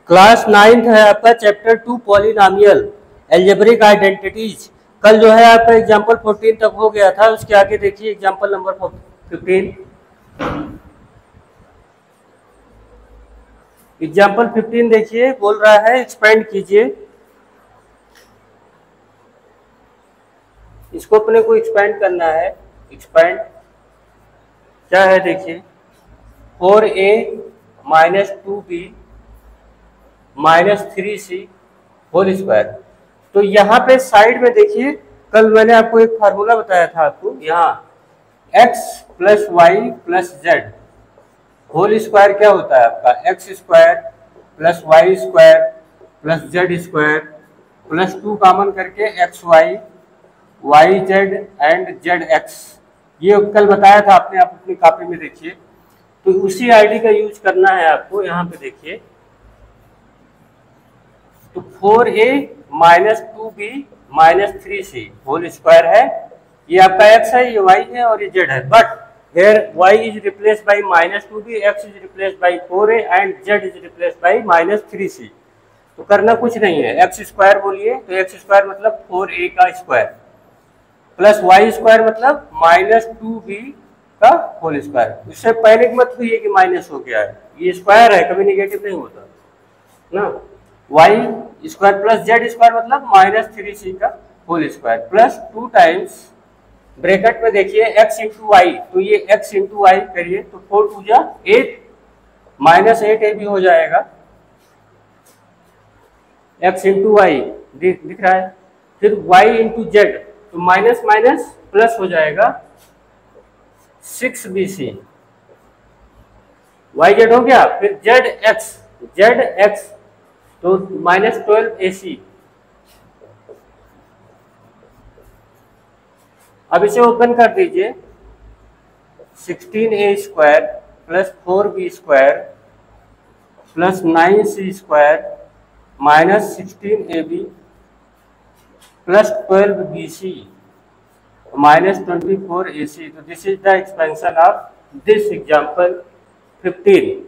Class 9th है आपका, chapter 2 polynomial algebraic identities. कल जो है आपका एग्जाम्पल 14 तक हो गया था, उसके आगे देखिए एग्जाम्पल नंबर 15। एग्जाम्पल 15 देखिए, बोल रहा है एक्सपेंड कीजिए। इसको अपने को एक्सपेंड करना है। एक्सपेंड क्या है देखिए, 4a minus 2b minus 3c whole square. तो यहाँ पे साइड में देखिए, कल मैंने आपको एक फार्मूला बताया था आपको, यहाँ x plus Y plus Z whole square क्या होता है आपका, X square plus Y square plus Z square plus 2 common करके X Y Y Z and Z X. ये कल बताया था आपने, आप अपनी कॉपी में देखिए। तो उसी आईडी का यूज करना है आपको। यहाँ पे देखिए, तो 4a minus 2b minus 3c whole square है। ये आपका x है, ये y है और ये z है। But here y is replaced by minus 2b, x is replaced by 4a and z is replaced by minus 3c। तो करना कुछ नहीं है, एक्स स्क्वायर बोलिए तो एक्स स्क्वायर मतलब 4a का स्क्वायर प्लस वाई स्क्वायर मतलब माइनस 2b का होल स्क्वायर। इससे पहले की मत हुई है कि माइनस हो गया है, ये स्क्वायर है, कभी निगेटिव नहीं होता ना। Y square plus Z square मतलब माइनस 3c का whole square plus 2 times bracket में देखिए x इंटू वाई। तो ये x इंटू वाई करिए तो 4 2 जा 8 माइनस 8a भी हो जाएगा, x इंटू वाई दिख रहा है। फिर y इंटू जेड तो माइनस माइनस प्लस हो जाएगा 6bc, वाई जेड हो गया। फिर जेड एक्स तो माइनस 12ac। अब इसे ओपन कर दीजिए, 16a square plus 4b square plus 9c square minus 16ab plus 12bc minus 24ac। तो this is the expansion of this example 15।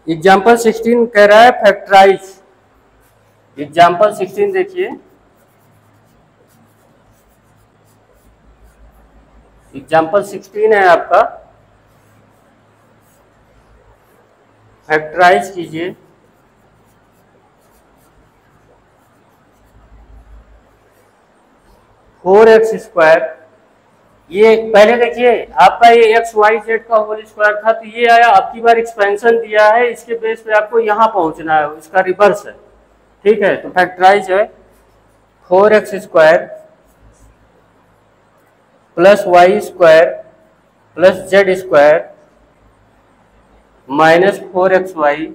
Example 16 कह रहा है फैक्टराइज। एग्जाम्पल 16 देखिए, एग्जाम्पल 16 है आपका, फैक्टराइज कीजिए। फोर एक्स स्क्वायर, ये पहले देखिए आपका ये एक्स वाई जेड का होल स्क्वायर था, तो ये आया, आपकी बार एक्सपेंशन दिया है, इसके बेस पे आपको यहाँ पहुंचना है, इसका रिवर्स है, ठीक है। तो फैक्टराइज है 4x square plus Y square plus Z square minus 4xy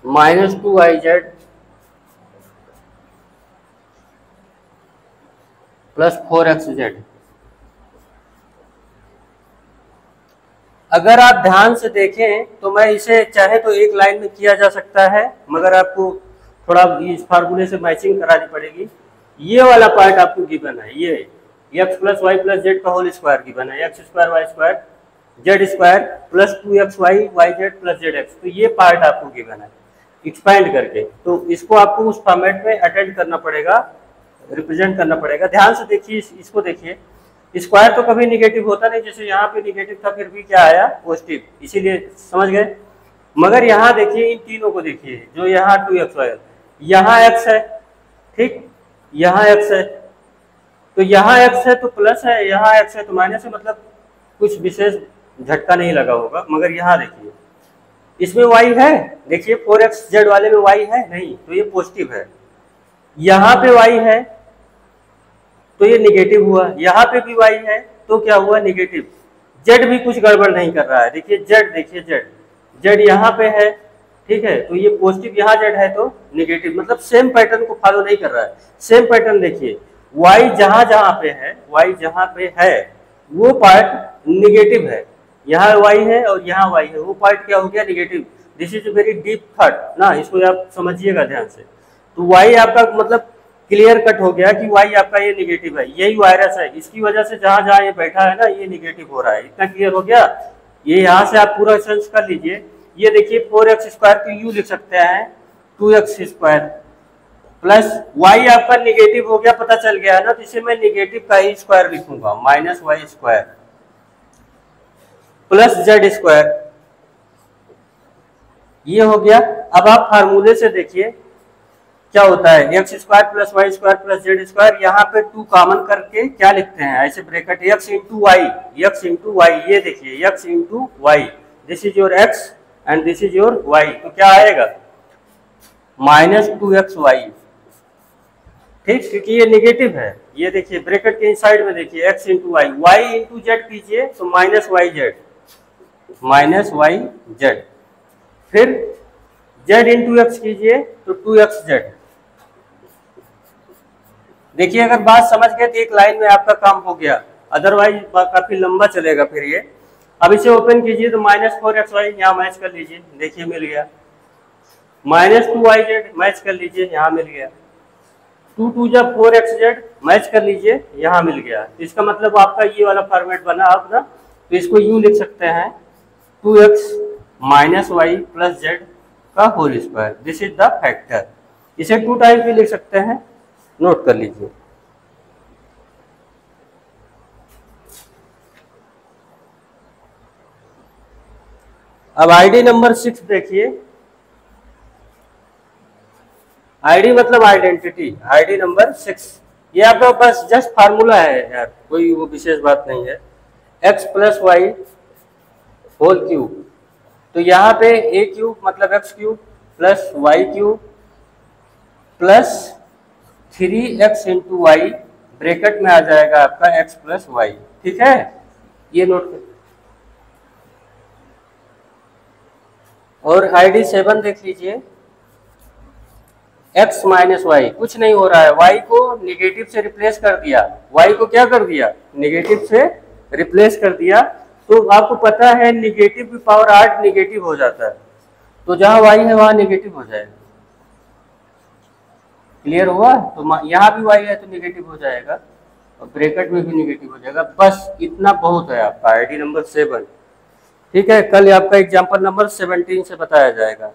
minus 2yz plus 4xz। अगर आप ध्यान से देखें तो मैं इसे चाहे तो एक लाइन में किया जा सकता है, मगर आपको थोड़ा इस फार्मूले से मैचिंग करानी पड़ेगी। ये वाला पार्ट आपको गिवन है, ये x plus Y plus Z का होल स्क्वायर गिवन है, x square y square z square plus 2xy y z plus z x. तो ये पार्ट आपको गिवन है एक्सपैंड करके, तो इसको आपको उस फॉर्मेट में अटेंड करना पड़ेगा, रिप्रेजेंट करना पड़ेगा। ध्यान से देखिए, इसको देखिए, स्क्वायर तो कभी निगेटिव होता नहीं, जैसे यहाँ पे निगेटिव था फिर भी क्या आया, पॉजिटिव, इसीलिए समझ गए। मगर यहाँ देखिए, इन तीनों को देखिए, जो यहाँ 2xy, यहाँ x है, ठीक, यहाँ x है, तो यहाँ x है तो प्लस है, यहाँ x है तो माइनस है, मतलब कुछ विशेष झटका नहीं लगा होगा। मगर यहाँ देखिए, इसमें y है, देखिए 4xz वाले में y है नहीं, तो ये पॉजिटिव है। यहाँ पे y है तो ये निगेटिव हुआ, यहाँ पे भी y है तो क्या हुआ, निगेटिव। z भी कुछ गड़बड़ नहीं कर रहा है, देखिए z, देखिए z यहाँ पे है, ठीक है, तो ये पॉजिटिव, यहाँ z है तो निगेटिव, मतलब सेम पैटर्न को फॉलो नहीं कर रहा है। सेम पैटर्न देखिए, y जहाँ जहाँ पे है, y जहाँ पे है वो पार्ट निगेटिव है, यहाँ y है और यहाँ y है, वो पार्ट क्या हो गया, negative. This is very deep thought ना, इसको आप समझिएगा ध्यान से। तो y आपका मतलब क्लियर कट हो गया कि y आपका ये निगेटिव है, यही वायरस है, इसकी वजह से जहां जहां ये बैठा है ना, ये निगेटिव हो रहा है, इतना क्लियर हो गया। ये यहाँ से आप पूरा सेंस कर लीजिए। ये देखिए 4x स्क्वायर को यू लिख सकते हैं 2x स्क्वायर प्लस y आपका निगेटिव हो गया, पता चल गया है ना, तो इसे मैं निगेटिव का ही स्क्वायर लिखूंगा minus y square plus Z square. ये हो गया। अब आप फार्मूले से देखिए क्या होता है, x square plus Y square plus Z square, यहाँ पे 2 कॉमन करके क्या लिखते हैं, ऐसे bracket x into y, x into y. ये देखिए x into y, this is your x and this is your y, तो क्या आएगा माइनस 2x वाई। ठीक, क्योंकि ये नेगेटिव है। ये देखिए ब्रैकेट के इनसाइड में देखिए x into y, y into z कीजिए तो minus y z, minus y z. फिर जेड इंटू एक्स कीजिए तो 2x जेड। देखिए अगर बात समझ गए तो एक लाइन में आपका काम हो गया, अदरवाइज काफी लंबा चलेगा फिर ये। अब इसे ओपन कीजिए तो माइनस 4x वाई यहाँ मैच कर लीजिए, देखिए मिल गया। माइनस 2y जेड मैच कर लीजिए, यहाँ मिल गया। 2 2 जब 4x जेड मैच कर लीजिए, यहाँ मिल गया। इसका मतलब आपका ये वाला फॉर्मेट बना अब ना, तो इसको यूं लिख सकते हैं 2x minus Y plus Z का whole square, this is the factor. इसे 2 टाइम्स भी लिख सकते हैं, नोट कर लीजिए। अब आईडी नंबर 6 देखिए। आईडी मतलब आइडेंटिटी, आईडी नंबर 6। ये आपका बस जस्ट फार्मूला है यार, कोई वो विशेष बात नहीं है। x plus y whole cube, तो यहाँ पे a क्यूब मतलब x cube plus y cube plus 3x into y, bracket में आ जाएगा आपका x प्लस वाई। ठीक है, ये नोट कर। और आईडी 7 देख लीजिए। x माइनस वाई, कुछ नहीं हो रहा है, y को निगेटिव से रिप्लेस कर दिया, y को क्या कर दिया, निगेटिव से रिप्लेस कर दिया। तो आपको पता है निगेटिव की पावर 8 निगेटिव हो जाता है, तो जहां y है वहां निगेटिव हो जाएगा। क्लियर हुआ? तो यहाँ भी y है तो निगेटिव हो जाएगा और ब्रैकेट में भी निगेटिव हो जाएगा। बस इतना बहुत है आपका आईडी नंबर 7। ठीक है, कल आपका एग्जाम्पल नंबर 17 से बताया जाएगा।